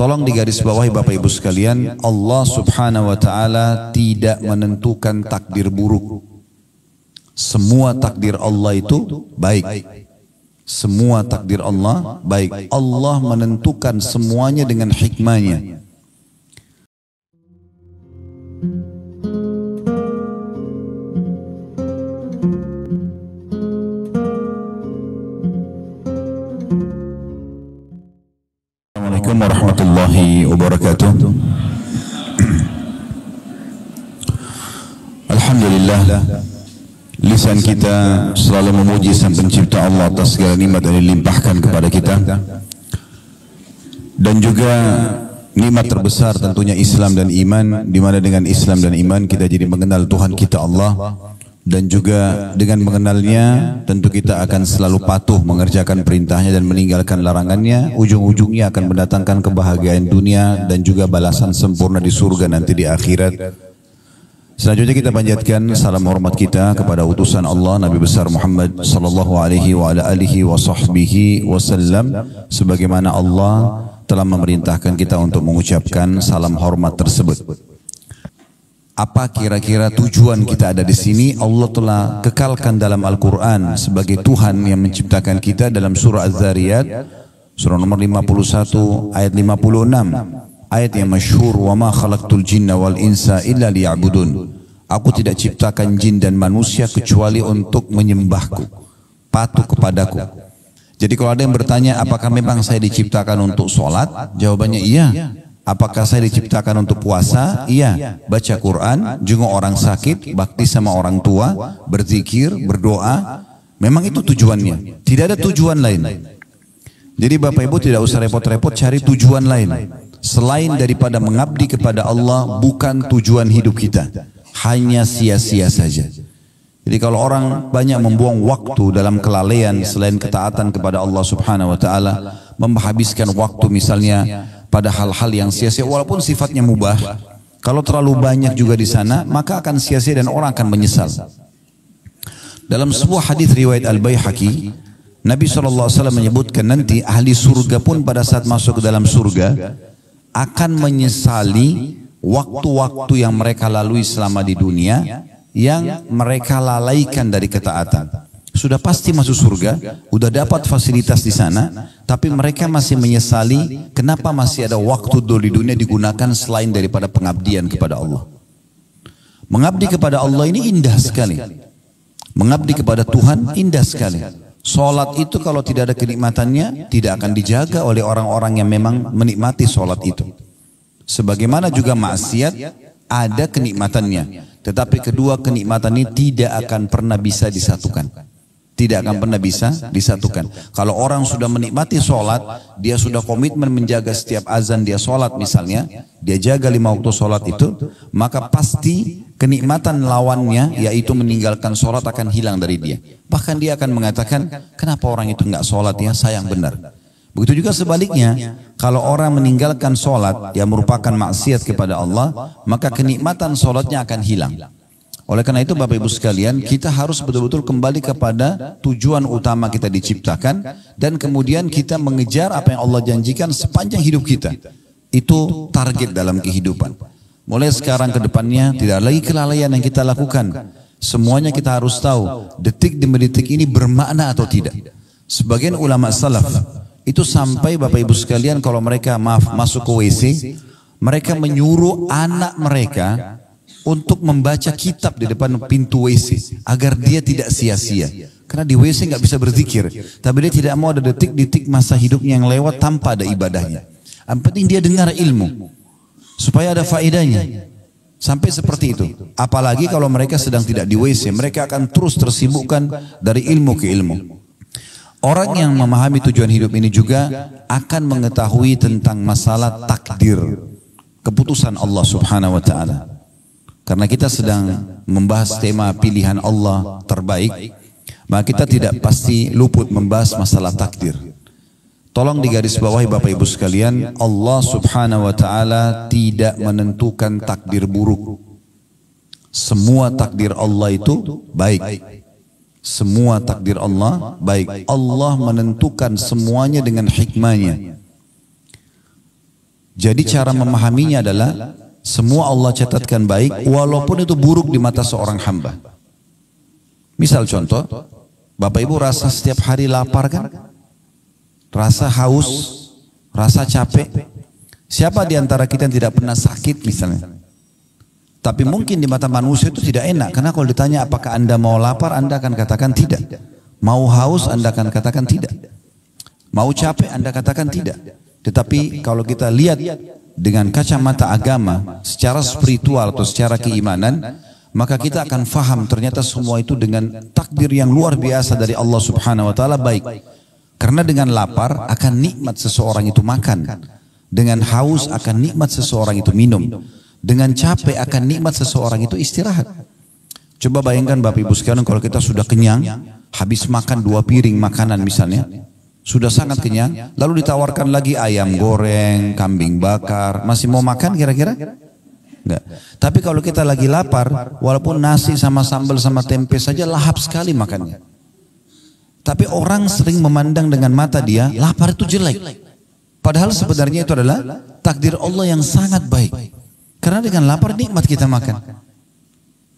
Tolong digarisbawahi Bapak Ibu sekalian, Allah Subhanahu wa taala tidak menentukan takdir buruk. Semua takdir Allah itu baik. Semua takdir Allah baik. Allah menentukan semuanya dengan hikmahnya. Assalamualaikum warahmatullahi wabarakatuh. Alhamdulillah, lisan kita selalu memuji Sang Pencipta Allah atas segala nikmat yang dilimpahkan kepada kita, dan juga nikmat terbesar tentunya Islam dan iman, di mana dengan Islam dan iman kita jadi mengenal Tuhan kita Allah, dan juga dengan mengenalnya tentu kita akan selalu patuh mengerjakan perintahnya dan meninggalkan larangannya. Ujung-ujungnya akan mendatangkan kebahagiaan dunia dan juga balasan sempurna di surga nanti di akhirat. Selanjutnya kita panjatkan salam hormat kita kepada utusan Allah Nabi besar Muhammad sallallahu alaihi wa ala alihi wa sahbihi wasallam, sebagaimana Allah telah memerintahkan kita untuk mengucapkan salam hormat tersebut. Apa kira-kira tujuan kita ada di sini? Allah telah kekalkan dalam Al-Quran sebagai Tuhan yang menciptakan kita dalam surah Az-Zariyat, surah nomor 51 ayat 56. Ayat yang masyhur, wa ma khalaqtul jinna wal insa illa liya'budun. Aku tidak ciptakan jin dan manusia kecuali untuk menyembahku, patuh kepadaku. Jadi kalau ada yang bertanya, apakah memang saya diciptakan untuk sholat? Jawabannya iya. Apakah saya diciptakan untuk puasa? Iya. Baca Quran, jenguk orang sakit, bakti sama orang tua, berzikir, berdoa. Memang itu tujuannya. Tidak ada tujuan lain. Jadi Bapak Ibu tidak usah repot-repot cari tujuan lain. Selain daripada mengabdi kepada Allah, bukan tujuan hidup kita. Hanya sia-sia saja. Jadi kalau orang banyak membuang waktu dalam kelalaian selain ketaatan kepada Allah Subhanahu wa taala, menghabiskan waktu misalnya pada hal-hal yang sia-sia walaupun sifatnya mubah, kalau terlalu banyak juga di sana maka akan sia-sia dan orang akan menyesal. Dalam sebuah hadis riwayat Al-Baihaqi, Nabi SAW menyebutkan nanti ahli surga pun pada saat masuk ke dalam surga akan menyesali waktu-waktu yang mereka lalui selama di dunia yang mereka lalaikan dari ketaatan. Sudah pasti masuk surga, udah dapat fasilitas di sana, tapi mereka masih menyesali kenapa masih ada waktu di dunia digunakan selain daripada pengabdian kepada Allah. Mengabdi kepada Allah ini indah sekali. Mengabdi kepada Tuhan indah sekali. Sholat itu kalau tidak ada kenikmatannya, tidak akan dijaga oleh orang-orang yang memang menikmati sholat itu. Sebagaimana juga maksiat ada kenikmatannya, tetapi kedua kenikmatan ini tidak akan pernah bisa disatukan. Tidak akan pernah bisa disatukan. Kalau orang sudah menikmati sholat, dia sudah komitmen menjaga setiap azan dia sholat misalnya, dia jaga 5 waktu sholat itu, maka pasti kenikmatan lawannya yaitu meninggalkan sholat akan hilang dari dia. Bahkan dia akan mengatakan, kenapa orang itu nggak sholat ya, sayang benar. Begitu juga sebaliknya, kalau orang meninggalkan sholat yang merupakan maksiat kepada Allah, maka kenikmatan sholatnya akan hilang. Oleh karena itu Bapak Ibu sekalian, kita harus betul-betul kembali kepada tujuan utama kita diciptakan, dan kemudian kita mengejar apa yang Allah janjikan sepanjang hidup kita. Itu target dalam kehidupan. Mulai sekarang ke depannya tidak lagi kelalaian yang kita lakukan. Semuanya kita harus tahu detik demi detik ini bermakna atau tidak. Sebagian ulama salaf itu sampai Bapak Ibu sekalian kalau mereka masuk ke WC, mereka menyuruh anak mereka untuk membaca kitab di depan pintu WC agar dia tidak sia-sia. Karena di WC nggak bisa berzikir, tapi dia tidak mau ada detik-detik masa hidupnya yang lewat tanpa ada ibadahnya. Yang penting dia dengar ilmu supaya ada faedahnya. Sampai seperti itu. Apalagi kalau mereka sedang tidak di WC, mereka akan terus tersibukkan dari ilmu ke ilmu. Orang yang memahami tujuan hidup ini juga akan mengetahui tentang masalah takdir, keputusan Allah Subhanahu wa taala. Karena kita sedang membahas tema pilihan Allah terbaik, maka kita tidak pasti luput membahas masalah takdir. Tolong digarisbawahi Bapak Ibu sekalian, Allah Subhanahu wa taala tidak menentukan takdir buruk. Semua takdir Allah itu baik. Semua takdir Allah baik. Allah menentukan semuanya dengan hikmahnya. Jadi cara memahaminya adalah semua Allah catatkan baik walaupun itu buruk di mata seorang hamba. Misal contoh, Bapak Ibu rasa setiap hari lapar kan? Rasa haus, rasa capek. Siapa di antara kita yang tidak pernah sakit misalnya? Tapi mungkin di mata manusia itu tidak enak. Karena kalau ditanya apakah Anda mau lapar, Anda akan katakan tidak. Mau haus, Anda akan katakan tidak. Mau capek, Anda katakan tidak. Tetapi kalau kita lihat dengan kacamata agama, secara spiritual atau secara keimanan, maka kita akan faham ternyata semua itu dengan takdir yang luar biasa dari Allah Subhanahu wa taala baik. Karena dengan lapar akan nikmat seseorang itu makan. Dengan haus akan nikmat seseorang itu minum. Dengan capek akan nikmat seseorang itu istirahat. Coba bayangkan Bapak Ibu sekalian kalau kita sudah kenyang, habis makan 2 piring makanan misalnya, sudah sangat kenyang, lalu ditawarkan lagi ayam goreng, kambing bakar, masih mau makan kira-kira? Enggak. Tapi kalau kita lagi lapar, walaupun nasi sama sambal sama tempe saja lahap sekali makannya. Tapi orang sering memandang dengan mata dia, lapar itu jelek. Padahal sebenarnya itu adalah takdir Allah yang sangat baik. Karena dengan lapar nikmat kita makan.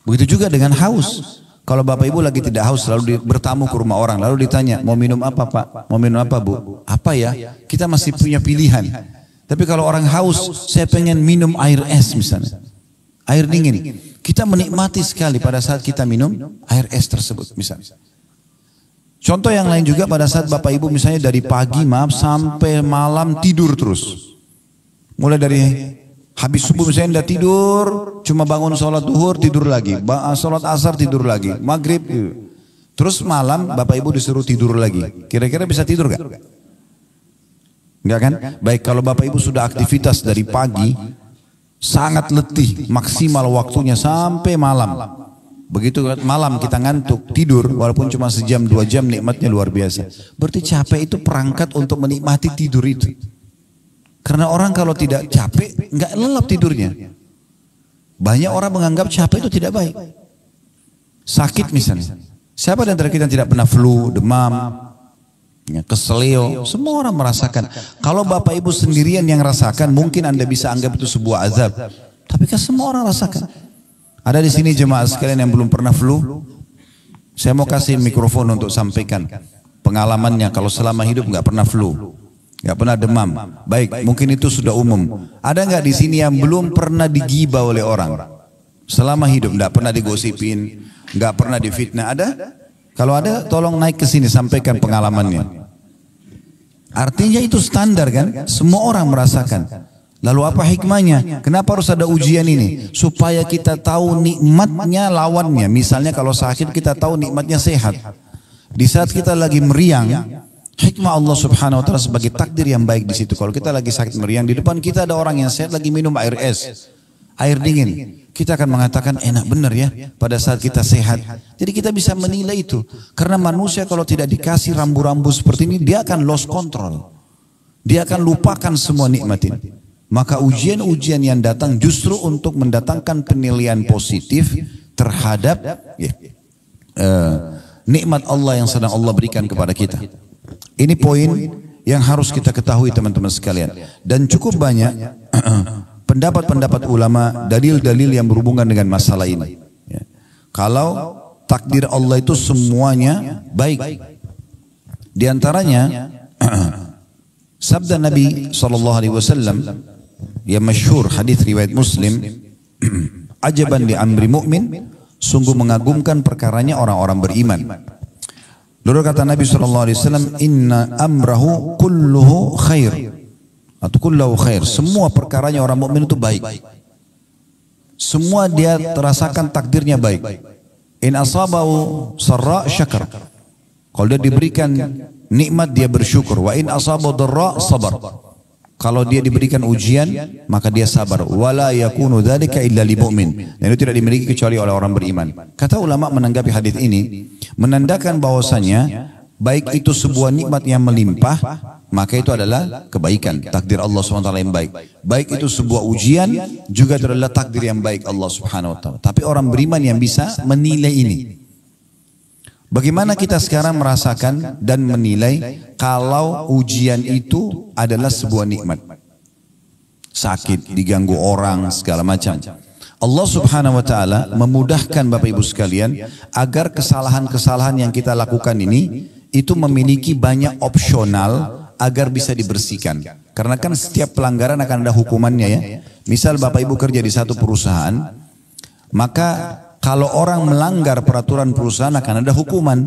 Begitu juga dengan haus. Kalau Bapak Ibu lagi tidak haus, lalu bertamu ke rumah orang, lalu ditanya, mau minum apa Pak? Mau minum apa Bu? Apa ya? Kita masih punya pilihan. Tapi kalau orang haus, saya pengen minum air es misalnya. Air dingin. Kita menikmati sekali pada saat kita minum air es tersebut misalnya. Contoh yang lain juga pada saat Bapak Ibu misalnya dari pagi sampai malam tidur terus. Mulai dari habis subuh misalnya udah tidur, cuma bangun sholat duhur tidur lagi, sholat asar tidur lagi, maghrib, terus malam Bapak Ibu disuruh tidur lagi. Kira-kira bisa tidur gak? Enggak kan? Baik, kalau Bapak Ibu sudah aktivitas dari pagi, sangat letih, maksimal waktunya sampai malam. Begitu malam kita ngantuk, tidur, walaupun cuma sejam 2 jam nikmatnya luar biasa. Berarti capek itu perangkat untuk menikmati tidur itu. Karena orang kalau tidak capek, nggak lelap tidurnya. Banyak orang menganggap capek itu tidak baik. Sakit misalnya. Siapa di antara kita yang tidak pernah flu, demam, keselio? Semua orang merasakan. Kalau Bapak Ibu sendirian yang rasakan, mungkin Anda bisa anggap itu sebuah azab. Tapi kan semua orang rasakan. Ada di sini jemaah sekalian yang belum pernah flu. Saya mau kasih mikrofon untuk sampaikan pengalamannya kalau selama hidup nggak pernah flu. Gak pernah demam. Baik, mungkin itu sudah umum. Ada nggak di sini yang belum pernah digibah oleh orang? Selama hidup nggak pernah digosipin, nggak pernah difitnah. Ada? Kalau ada, tolong naik ke sini sampaikan pengalamannya. Artinya itu standar kan? Semua orang merasakan. Lalu apa hikmahnya? Kenapa harus ada ujian ini? Supaya kita tahu nikmatnya lawannya. Misalnya kalau sakit kita tahu nikmatnya sehat. Di saat kita lagi meriang, hikmah Allah Subhanahu wa taala sebagai takdir yang baik di situ. Kalau kita lagi sakit meriang, di depan kita ada orang yang sehat lagi minum air es, air dingin. Kita akan mengatakan enak benar ya pada saat kita sehat. Jadi kita bisa menilai itu. Karena manusia kalau tidak dikasih rambu-rambu seperti ini, dia akan lost control. Dia akan lupakan semua nikmat ini. Maka ujian-ujian yang datang justru untuk mendatangkan penilaian positif terhadap nikmat Allah yang sedang Allah berikan kepada kita. Ini poin yang harus kita ketahui teman-teman sekalian. Dan cukup banyak pendapat-pendapat ulama, dalil-dalil yang berhubungan dengan masalah ini. Kalau takdir Allah itu semuanya baik. Di antaranya sabda Nabi SAW yang masyhur hadis riwayat Muslim, ajaban li amri mu'min, sungguh mengagumkan perkaranya orang-orang beriman. Lalu kata Nabi SAW, inna amrahu kulluhu khair. Atau kulluhu khair. Semua perkaranya orang mukmin itu baik. Semua dia terasakan takdirnya baik. In asabahu sarra syakar. Kalau dia diberikan nikmat dia bersyukur. Wa in asabahu dharra sabar. Kalau dia diberikan ujian maka dia sabar. Wala yakunu dzalika illa lil mu'min. Dan itu tidak dimiliki kecuali oleh orang beriman. Kata ulama menanggapi hadis ini menandakan bahwasanya baik itu sebuah nikmat yang melimpah, maka itu adalah kebaikan, takdir Allah SWT yang baik. Baik itu sebuah ujian, juga itu adalah takdir yang baik Allah Subhanahu wa taala. Tapi orang beriman yang bisa menilai ini. Bagaimana kita sekarang merasakan dan menilai kalau ujian itu adalah sebuah nikmat? sakit, diganggu orang, segala macam. Allah Subhanahu wa taala memudahkan Bapak Ibu sekalian agar kesalahan-kesalahan yang kita lakukan ini itu memiliki banyak opsional agar bisa dibersihkan. Karena kan setiap pelanggaran akan ada hukumannya ya. Misal Bapak Ibu kerja di satu perusahaan, maka kalau orang melanggar peraturan perusahaan akan ada hukuman.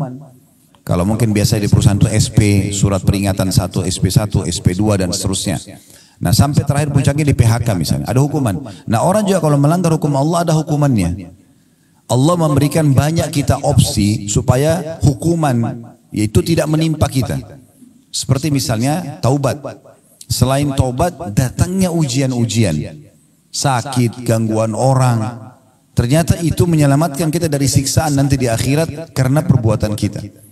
Kalau mungkin biasa di perusahaan itu SP, surat peringatan 1, SP1, SP2 dan seterusnya. Nah sampai terakhir puncaknya di PHK misalnya, ada hukuman. Nah orang juga kalau melanggar hukum Allah ada hukumannya. Allah memberikan banyak kita opsi supaya hukuman yaitu tidak menimpa kita. Seperti misalnya taubat. Selain taubat datangnya ujian-ujian. Sakit, gangguan orang. Ternyata itu menyelamatkan kita dari siksaan nanti di akhirat karena perbuatan kita.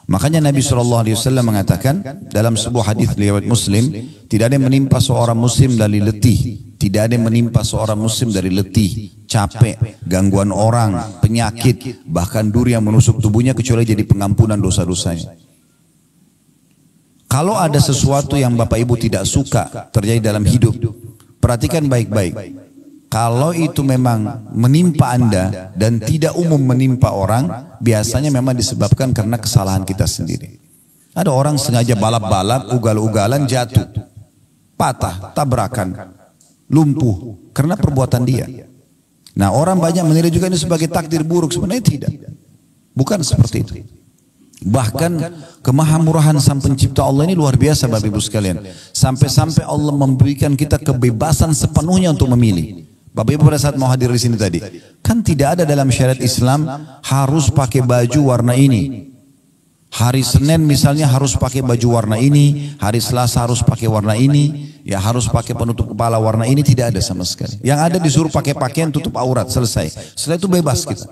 Makanya Nabi SAW mengatakan dalam sebuah hadis riwayat Muslim, tidak ada yang menimpa seorang muslim dari letih, tidak ada yang menimpa seorang muslim dari letih, capek, gangguan orang, penyakit, bahkan duri yang menusuk tubuhnya kecuali jadi pengampunan dosa-dosanya. Kalau ada sesuatu yang Bapak Ibu tidak suka terjadi dalam hidup, perhatikan baik-baik. Kalau itu memang menimpa Anda dan tidak umum menimpa orang, biasanya memang disebabkan karena kesalahan kita sendiri. Ada orang sengaja balap-balap, ugal-ugalan, jatuh, patah, tabrakan, lumpuh karena perbuatan dia. Nah orang banyak menilai juga ini sebagai takdir buruk, sebenarnya tidak. Bukan seperti itu. Bahkan kemahamurahan Sang Pencipta Allah ini luar biasa Bapak Ibu sekalian. Sampai-sampai Allah memberikan kita kebebasan sepenuhnya untuk memilih. Bapak Ibu pada saat mau hadir di sini tadi, kan tidak ada dalam syariat Islam harus pakai baju warna ini. Hari Senin misalnya harus pakai baju warna ini, hari Selasa harus pakai warna ini, ya harus pakai penutup kepala warna ini, tidak ada sama sekali. Yang ada disuruh pakai pakaian tutup aurat, selesai. Setelah itu bebas kita.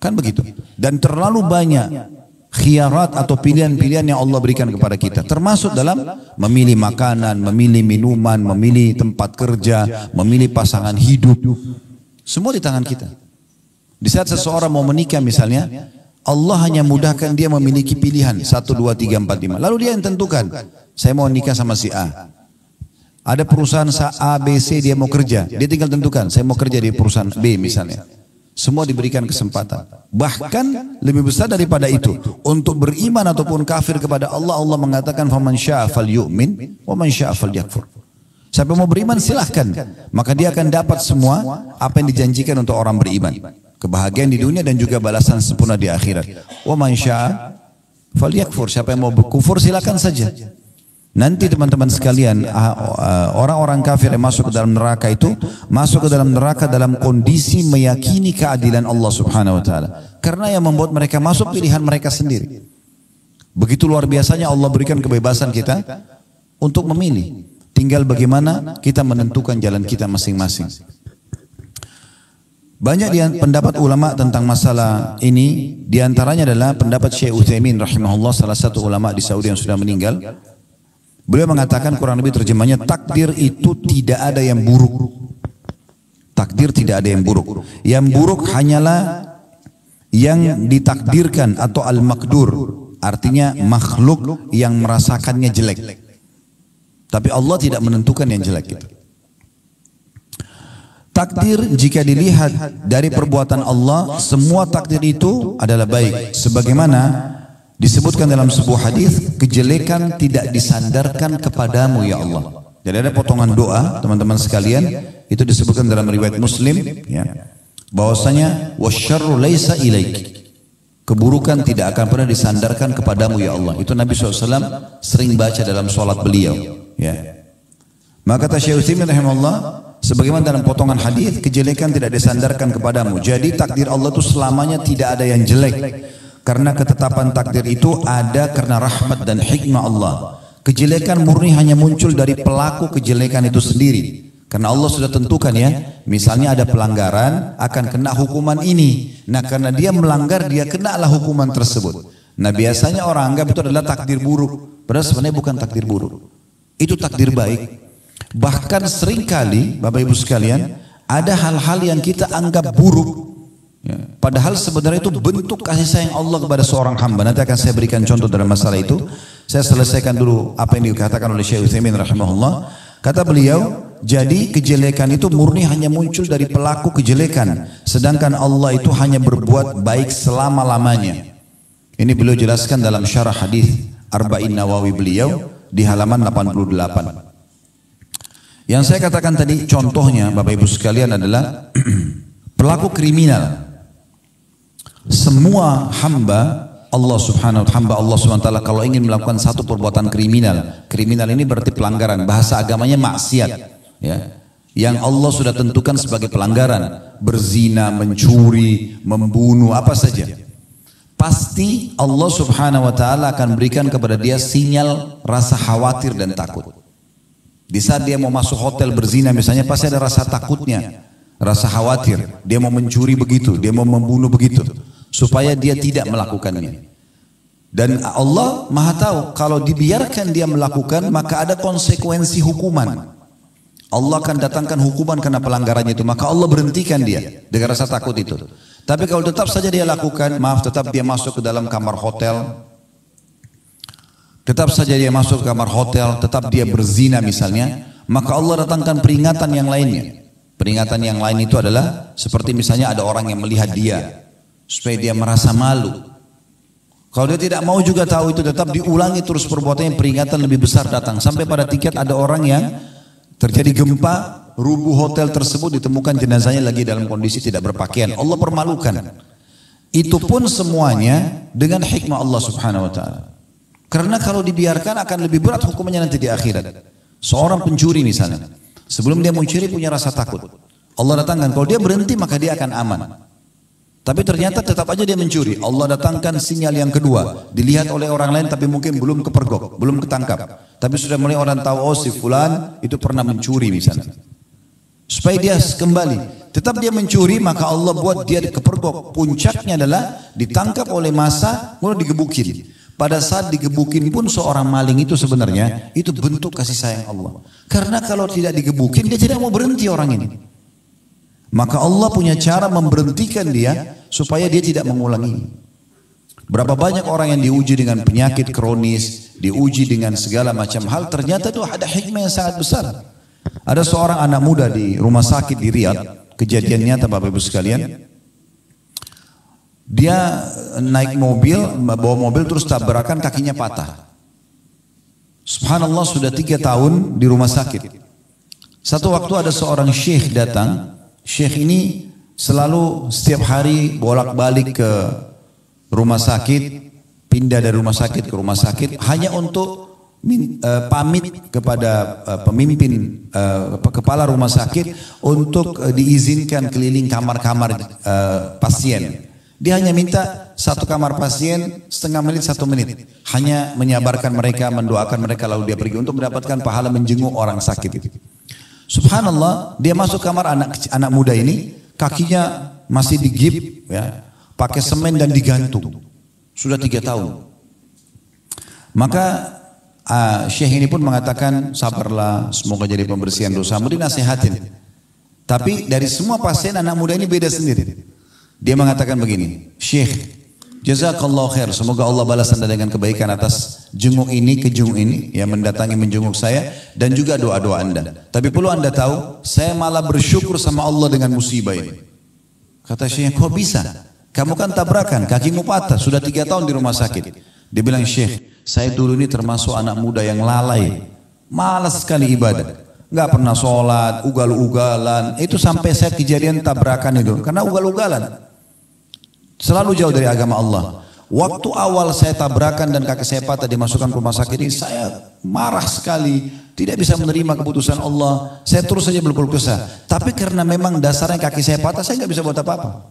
Kan begitu. Dan terlalu banyak khiyarat atau pilihan-pilihan yang Allah berikan kepada kita, termasuk dalam memilih makanan, memilih minuman, memilih tempat kerja, memilih pasangan hidup, semua di tangan kita. Di saat seseorang mau menikah misalnya, Allah hanya mudahkan dia memiliki pilihan 1, 2, 3, 4, 5, lalu dia yang tentukan, saya mau nikah sama si A. Ada perusahaan A, B, C dia mau kerja, dia tinggal tentukan, saya mau kerja di perusahaan B misalnya. Semua diberikan kesempatan. Bahkan lebih besar daripada itu, untuk beriman ataupun kafir kepada Allah, Allah mengatakan faman syaa'a falyu'min wa man syaa'a falyakfur. Siapa mau beriman silahkan, maka dia akan dapat semua apa yang dijanjikan untuk orang beriman. Kebahagiaan di dunia dan juga balasan sempurna di akhirat. Wa man syaa'a falyakfur. Siapa yang mau berkufur silakan saja. Nanti teman-teman sekalian, orang-orang kafir yang masuk ke dalam neraka itu masuk ke dalam neraka dalam kondisi meyakini keadilan Allah Subhanahu wa taala. Karena yang membuat mereka masuk pilihan mereka sendiri. Begitu luar biasanya Allah berikan kebebasan kita untuk memilih. Tinggal bagaimana kita menentukan jalan kita masing-masing. Banyak pendapat ulama tentang masalah ini, diantaranya adalah pendapat Syekh Utsaimin rahimahullah, salah satu ulama di Saudi yang sudah meninggal. Beliau mengatakan kurang lebih terjemahnya, takdir itu tidak ada yang buruk. Takdir tidak ada yang buruk. Yang buruk hanyalah yang ditakdirkan atau al-makdur. Artinya makhluk yang merasakannya jelek. Tapi Allah tidak menentukan yang jelek itu. Takdir jika dilihat dari perbuatan Allah, semua takdir itu adalah baik. Sebagaimana disebutkan dalam sebuah hadis, kejelekan tidak disandarkan kepadamu ya Allah. Jadi ada potongan doa teman-teman sekalian, itu disebutkan dalam riwayat Muslim, ya, bahwasanya wasyarru laisa ilaik. Keburukan tidak akan pernah disandarkan kepadamu ya Allah. Itu Nabi SAW sering baca dalam sholat beliau. Ya. Maka kata Syekh Utsaimin rahimahullah, sebagaimana dalam potongan hadis, kejelekan tidak disandarkan kepadamu. Jadi takdir Allah itu selamanya tidak ada yang jelek. Karena ketetapan takdir itu ada karena rahmat dan hikmah Allah. Kejelekan murni hanya muncul dari pelaku kejelekan itu sendiri. Karena Allah sudah tentukan ya, misalnya ada pelanggaran akan kena hukuman ini. Nah karena dia melanggar, dia kenalah hukuman tersebut. Nah biasanya orang anggap itu adalah takdir buruk. Padahal sebenarnya bukan takdir buruk. Itu takdir baik. Bahkan seringkali Bapak Ibu sekalian, ada hal-hal yang kita anggap buruk. Ya. Padahal sebenarnya itu bentuk kasih sayang Allah kepada seorang hamba. Nanti akan saya berikan contoh dalam masalah itu. Saya selesaikan dulu apa yang dikatakan oleh Syekh Utsaimin rahimahullah. Kata beliau, jadi kejelekan itu murni hanya muncul dari pelaku kejelekan, sedangkan Allah itu hanya berbuat baik selama-lamanya. Ini beliau jelaskan dalam syarah hadis Arba'in Nawawi beliau di halaman 88. Yang saya katakan tadi contohnya Bapak Ibu sekalian adalah pelaku kriminal. Semua hamba Allah subhanahu wa ta'ala kalau ingin melakukan satu perbuatan kriminal, kriminal ini berarti pelanggaran, bahasa agamanya maksiat, ya, yang Allah sudah tentukan sebagai pelanggaran, berzina, mencuri, membunuh, apa saja, pasti Allah subhanahu wa ta'ala akan berikan kepada dia sinyal rasa khawatir dan takut. Di saat dia mau masuk hotel berzina misalnya, pasti ada rasa takutnya, rasa khawatir, dia mau mencuri begitu, dia mau membunuh begitu, supaya dia tidak melakukannya. Dan Allah Maha tahu kalau dibiarkan dia melakukan maka ada konsekuensi hukuman. Allah akan datangkan hukuman karena pelanggarannya itu, maka Allah berhentikan dia dengan rasa takut itu. Tapi kalau tetap saja dia lakukan, maaf, tetap dia masuk ke dalam kamar hotel, tetap saja dia masuk ke kamar hotel, tetap dia berzina misalnya, maka Allah datangkan peringatan yang lainnya. Peringatan yang lain itu adalah seperti misalnya ada orang yang melihat dia, supaya dia merasa malu. Kalau dia tidak mau juga tahu itu, tetap diulangi terus perbuatannya, peringatan lebih besar datang. Sampai pada tingkat ada orang yang terjadi gempa, rubuh hotel tersebut, ditemukan jenazahnya lagi dalam kondisi tidak berpakaian. Allah permalukan. Itu pun semuanya dengan hikmah Allah subhanahu wa ta'ala. Karena kalau dibiarkan akan lebih berat hukumannya nanti di akhirat. Seorang pencuri misalnya, sebelum dia mencuri punya rasa takut, Allah datangkan, kalau dia berhenti maka dia akan aman. Tapi ternyata tetap aja dia mencuri. Allah datangkan sinyal yang kedua. Dilihat oleh orang lain tapi mungkin belum kepergok, belum ketangkap. Tapi sudah mulai orang tahu, oh si fulan itu pernah mencuri misalnya. Supaya dia kembali. Tetap dia mencuri, maka Allah buat dia kepergok. Puncaknya adalah ditangkap oleh massa, mulai digebukin. Pada saat digebukin pun seorang maling itu sebenarnya itu bentuk kasih sayang Allah. Karena kalau tidak digebukin dia tidak mau berhenti orang ini. Maka Allah punya cara memberhentikan dia supaya dia tidak mengulangi. Berapa banyak orang yang diuji dengan penyakit kronis, diuji dengan segala macam hal, ternyata itu ada hikmah yang sangat besar. Ada seorang anak muda di rumah sakit di Riyadh, kejadian nyata Bapak Ibu sekalian. Dia naik mobil, bawa mobil terus tabrakan, kakinya patah. Subhanallah, sudah 3 tahun di rumah sakit. Satu waktu ada seorang syekh datang. Syekh ini selalu setiap hari bolak-balik ke rumah sakit, pindah dari rumah sakit ke rumah sakit hanya untuk pamit kepada pemimpin kepala rumah sakit untuk diizinkan keliling kamar-kamar pasien. Dia hanya minta satu kamar pasien setengah menit, 1 menit, hanya menyabarkan mereka, mendoakan mereka, lalu dia pergi untuk mendapatkan pahala menjenguk orang sakit. Subhanallah, dia masuk kamar anak muda ini, kakinya masih digip, ya, pakai semen dan digantung. Sudah 3 tahun. Maka Syekh ini pun mengatakan, sabarlah, semoga jadi pembersihan dosamu, dinasihatin. Tapi dari semua pasien anak muda ini beda sendiri. Dia mengatakan begini, Syekh, jazakallah khair, semoga Allah balas anda dengan kebaikan atas jenguk ini ke jenguk ini, yang mendatangi menjenguk saya, dan juga doa-doa anda. Tapi perlu anda tahu, saya malah bersyukur sama Allah dengan musibah ini. Kata Syekh, kok bisa? Kamu kan tabrakan, kakimu patah, sudah 3 tahun di rumah sakit. Dia bilang, Syekh, saya dulu ini termasuk anak muda yang lalai, malas sekali ibadah, nggak pernah sholat, ugal-ugalan. Itu sampai saya kejadian tabrakan itu, karena ugal-ugalan. Selalu jauh dari agama Allah. Waktu awal saya tabrakan dan kaki saya patah dimasukkan ke rumah sakit ini, saya marah sekali, tidak bisa menerima keputusan Allah. Saya terus saja berkeluh kesah. Tapi karena memang dasarnya kaki saya patah, saya nggak bisa buat apa-apa.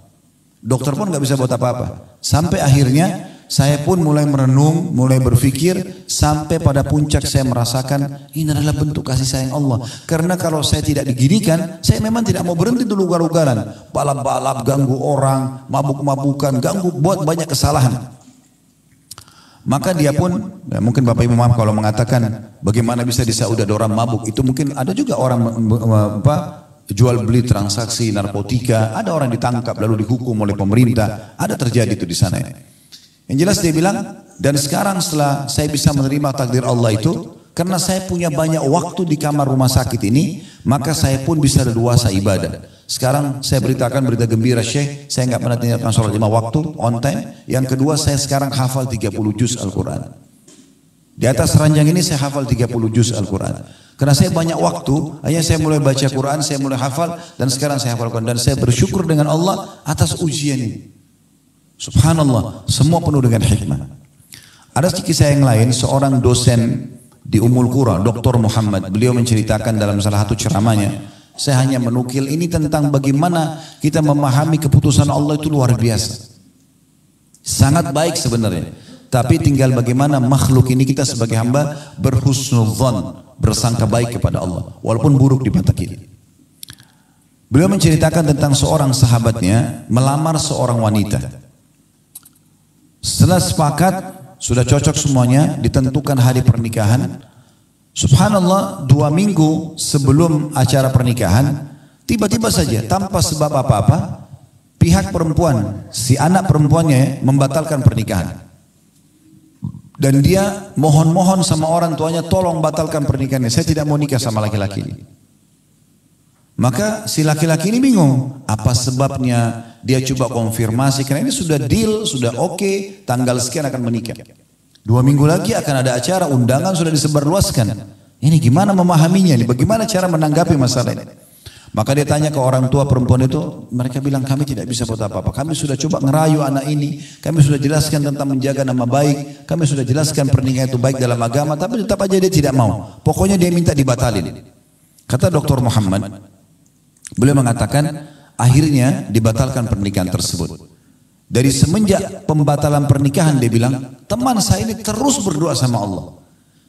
Dokter pun nggak bisa buat apa-apa. Sampai akhirnya saya pun mulai merenung, mulai berpikir, sampai pada puncak saya merasakan ini adalah bentuk kasih sayang Allah. Karena kalau saya tidak diginikan, saya memang tidak mau berhenti dulu ugal-ugalan, balap-balap, ganggu orang, mabuk-mabukan, ganggu, buat banyak kesalahan. Maka dia pun, ya mungkin Bapak Ibu maaf kalau mengatakan bagaimana bisa di Saudi ada orang mabuk, itu mungkin ada juga orang jual beli transaksi narkotika, ada orang ditangkap lalu dihukum oleh pemerintah, ada terjadi itu di sana. Yang jelas dia bilang, dan sekarang setelah saya bisa menerima takdir Allah itu, karena saya punya banyak waktu di kamar rumah sakit ini, maka saya pun bisa leluasa ibadah. Sekarang saya beritakan berita gembira, Syekh, saya nggak pernah tinggalkan sholat 5 waktu, on time. Yang kedua, saya sekarang hafal 30 juz Al-Quran. Di atas ranjang ini saya hafal 30 juz Al-Quran. Karena saya banyak waktu, hanya saya mulai baca Quran, saya mulai hafal, dan sekarang saya hafal Quran. Dan saya bersyukur dengan Allah atas ujian ini. Subhanallah, semua penuh dengan hikmah. Ada kisah yang lain, seorang dosen di Ummul Qura, Dr. Muhammad, beliau menceritakan dalam salah satu ceramahnya, saya hanya menukil ini tentang bagaimana kita memahami keputusan Allah itu luar biasa. Sangat baik sebenarnya. Tapi tinggal bagaimana makhluk ini kita sebagai hamba berhusnudzon, bersangka baik kepada Allah, walaupun buruk di mata kita. Beliau menceritakan tentang seorang sahabatnya melamar seorang wanita. Setelah sepakat, sudah cocok semuanya, ditentukan hari pernikahan. Subhanallah, 2 minggu sebelum acara pernikahan, tiba-tiba saja tanpa sebab apa-apa, pihak perempuan, si anak perempuannya membatalkan pernikahan. Dan dia mohon-mohon sama orang tuanya, tolong batalkan pernikahannya, saya tidak mau nikah sama laki-laki ini. Maka si laki-laki ini bingung, apa sebabnya? Dia coba konfirmasi, karena ini sudah deal, sudah oke, tanggal sekian akan menikah. 2 minggu lagi akan ada acara, undangan sudah disebarluaskan. Ini gimana memahaminya? Ini bagaimana cara menanggapi masalah ini? Maka dia tanya ke orang tua perempuan itu, mereka bilang kami tidak bisa buat apa-apa. Kami sudah coba ngerayu anak ini, kami sudah jelaskan tentang menjaga nama baik, kami sudah jelaskan pernikahan itu baik dalam agama, tapi tetap aja dia tidak mau. Pokoknya dia minta dibatalin. Kata Dr. Muhammad, beliau mengatakan, akhirnya dibatalkan pernikahan tersebut. Dari semenjak pembatalan pernikahan dia bilang, teman saya ini terus berdoa sama Allah.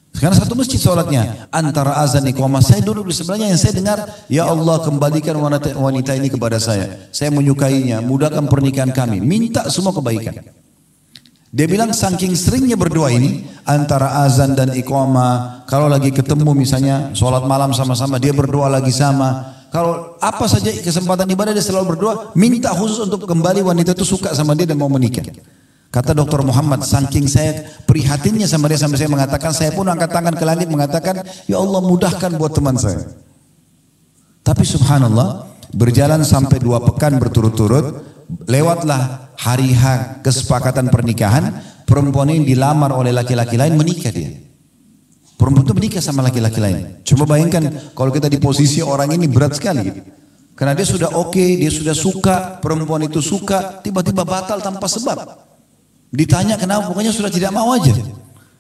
Sekarang satu masjid sholatnya, antara azan iqamah, saya duduk di sebelahnya, yang saya dengar, ya Allah kembalikan wanita ini kepada saya menyukainya, mudahkan pernikahan kami, minta semua kebaikan. Dia bilang saking seringnya berdoa ini, antara azan dan iqamah, kalau lagi ketemu misalnya sholat malam sama-sama, dia berdoa lagi sama. Kalau apa saja kesempatan ibadah dia selalu berdoa, minta khusus untuk kembali wanita itu suka sama dia dan mau menikah. Kata Dr. Muhammad, saking saya prihatinnya sama dia sampai saya mengatakan, saya pun angkat tangan ke langit mengatakan, ya Allah mudahkan buat teman saya. Tapi subhanallah, berjalan sampai 2 pekan berturut-turut, lewatlah hari H kesepakatan pernikahan, perempuan ini dilamar oleh laki-laki lain, menikah dia. Perempuan itu menikah sama laki-laki lain. Coba bayangkan kalau kita di posisi orang ini, berat sekali. Karena dia sudah oke, dia sudah suka, perempuan itu suka, tiba-tiba batal tanpa sebab. Ditanya kenapa, pokoknya sudah tidak mau aja.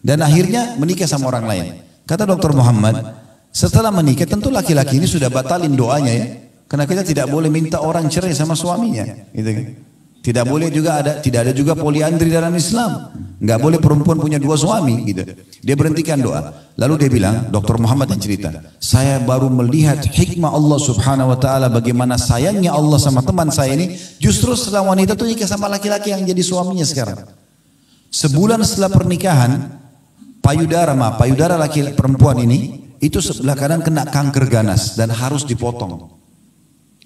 Dan akhirnya menikah sama orang lain. Kata Dr. Muhammad, setelah menikah tentu laki-laki ini sudah batalin doanya ya. Karena kita tidak boleh minta orang cerai sama suaminya. Gitu kan? Tidak boleh juga tidak ada juga poliandri dalam Islam. Nggak boleh perempuan punya 2 suami gitu. Dia berhentikan doa. Lalu dia bilang, Dr. Muhammad yang cerita, saya baru melihat hikmah Allah subhanahu wa ta'ala, bagaimana sayangnya Allah sama teman saya ini, justru setelah wanita itu nikah sama laki-laki yang jadi suaminya sekarang. Sebulan setelah pernikahan, payudara laki perempuan ini, itu sebelah kanan kena kanker ganas dan harus dipotong.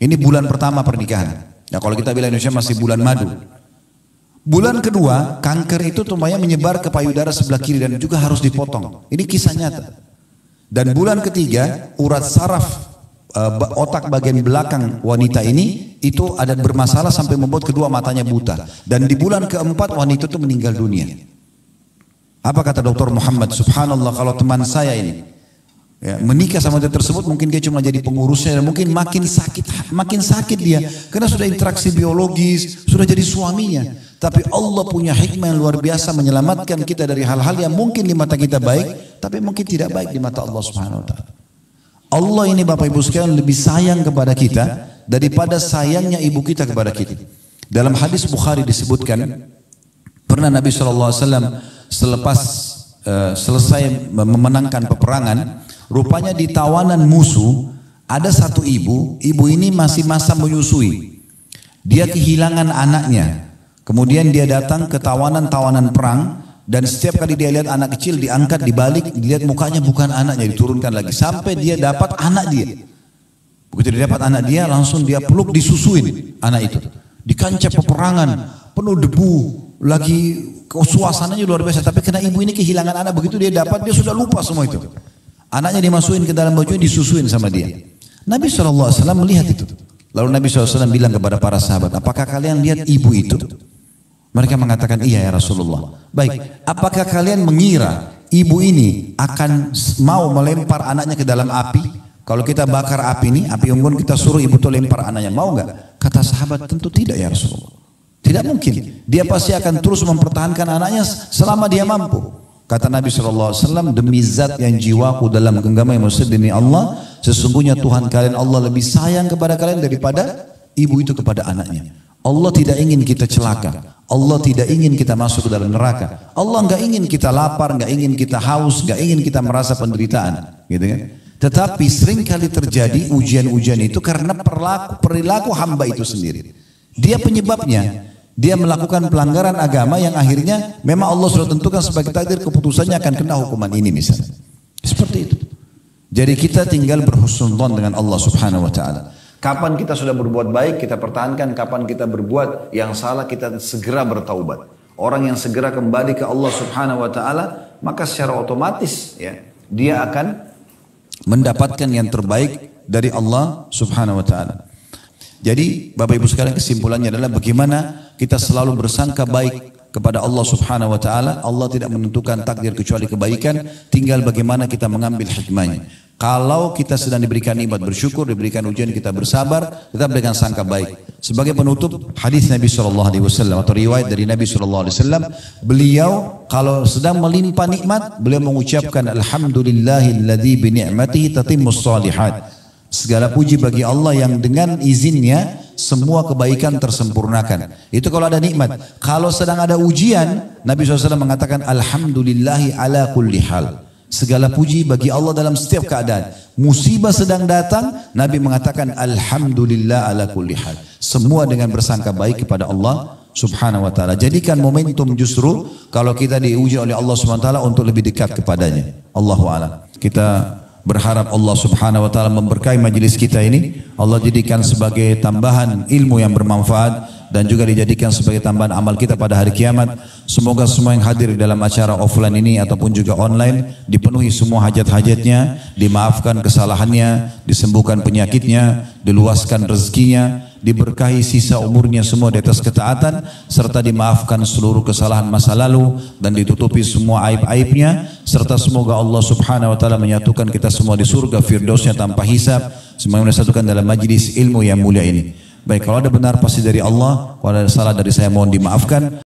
Ini bulan pertama pernikahan. Ya kalau kita bilang Indonesia masih bulan madu. Bulan kedua, kanker itu tumpahnya menyebar ke payudara sebelah kiri dan juga harus dipotong. Ini kisah nyata. Dan bulan ketiga, urat saraf otak bagian belakang wanita ini itu ada bermasalah sampai membuat kedua matanya buta. Dan di bulan keempat wanita itu meninggal dunia. Apa kata Dr. Muhammad? Subhanallah, kalau teman saya ini ya, menikah sama dia tersebut, mungkin dia cuma jadi pengurusnya dan mungkin makin sakit dia karena sudah interaksi biologis, sudah jadi suaminya. Tapi Allah punya hikmah yang luar biasa menyelamatkan kita dari hal-hal yang mungkin di mata kita baik, tapi mungkin tidak baik di mata Allah Subhanahu wa taala. Allah ini Bapak Ibu sekalian lebih sayang kepada kita daripada sayangnya ibu kita kepada kita. Dalam hadis Bukhari disebutkan, pernah Nabi SAW selepas selesai memenangkan peperangan, rupanya di tawanan musuh ada satu ibu ini masih masa menyusui. Dia kehilangan anaknya. Kemudian dia datang ke tawanan perang, dan setiap kali dia lihat anak kecil diangkat, dibalik, dilihat mukanya bukan anaknya, diturunkan lagi sampai dia dapat anak dia. Begitu dia dapat anak dia, langsung dia peluk, disusuin anak itu. Di kancah peperangan penuh debu, lagi suasananya luar biasa. Tapi karena ibu ini kehilangan anak, begitu dia dapat, dia sudah lupa semua itu. Anaknya dimasukin ke dalam bajunya, disusuin sama dia. Nabi SAW melihat itu. Lalu Nabi SAW bilang kepada para sahabat, apakah kalian lihat ibu itu? Mereka mengatakan, iya ya Rasulullah. Baik, apakah kalian mengira ibu ini akan mau melempar anaknya ke dalam api? Kalau kita bakar api ini, api unggun, kita suruh ibu itu lempar anaknya, mau nggak? Kata sahabat, tentu tidak ya Rasulullah. Tidak mungkin. Dia pasti akan terus mempertahankan anaknya selama dia mampu. Kata Nabi SAW, demi zat yang jiwaku dalam genggaman yang maksud demi Allah, sesungguhnya Tuhan kalian Allah lebih sayang kepada kalian daripada ibu itu kepada anaknya. Allah tidak ingin kita celaka. Allah tidak ingin kita masuk ke dalam neraka. Allah nggak ingin kita lapar, nggak ingin kita haus, nggak ingin kita merasa penderitaan, gitu kan? Tetapi seringkali terjadi ujian-ujian itu karena perilaku hamba itu sendiri. Dia penyebabnya. Dia melakukan pelanggaran agama yang akhirnya memang Allah sudah tentukan sebagai takdir keputusannya akan kena hukuman ini misalnya. Seperti itu. Jadi kita tinggal berhusnudzon dengan Allah Subhanahu wa taala. Kapan kita sudah berbuat baik kita pertahankan, kapan kita berbuat yang salah kita segera bertaubat. Orang yang segera kembali ke Allah Subhanahu wa taala, maka secara otomatis ya, dia akan mendapatkan yang terbaik dari Allah Subhanahu wa taala. Jadi Bapak Ibu sekalian, kesimpulannya adalah bagaimana kita selalu bersangka baik kepada Allah Subhanahu wa taala. Allah tidak menentukan takdir kecuali kebaikan, tinggal bagaimana kita mengambil hikmahnya. Kalau kita sedang diberikan nikmat bersyukur, diberikan ujian kita bersabar, kita berikan sangka baik. Sebagai penutup hadis Nabi SAW atau riwayat dari Nabi SAW, beliau kalau sedang melimpah nikmat, beliau mengucapkan alhamdulillahilladzi bi ni'matihi tatimmus shalihat. Segala puji bagi Allah yang dengan izinnya semua kebaikan tersempurnakan. Itu kalau ada nikmat. Kalau sedang ada ujian, Nabi SAW mengatakan alhamdulillahi ala kulli hal. Segala puji bagi Allah dalam setiap keadaan. Musibah sedang datang, Nabi mengatakan alhamdulillah ala kulli hal. Semua dengan bersangka baik kepada Allah Subhanahu wa taala. Jadikan momentum justru kalau kita diuji oleh Allah Subhanahu wa taala untuk lebih dekat kepadanya. Allahu a'lam. Kita berharap Allah Subhanahu wa taala memberkahi majelis kita ini. Allah jadikan sebagai tambahan ilmu yang bermanfaat dan juga dijadikan sebagai tambahan amal kita pada hari kiamat. Semoga semua yang hadir dalam acara offline ini ataupun juga online dipenuhi semua hajat-hajatnya, dimaafkan kesalahannya, disembuhkan penyakitnya, diluaskan rezekinya, diberkahi sisa umurnya semua di atas ketaatan, serta dimaafkan seluruh kesalahan masa lalu dan ditutupi semua aib-aibnya, serta semoga Allah Subhanahu wa taala menyatukan kita semua di surga firdausnya tanpa hisab, semoga disatukan dalam majlis ilmu yang mulia ini. Baik, kalau ada benar pasti dari Allah, kalau ada salah dari saya mohon dimaafkan.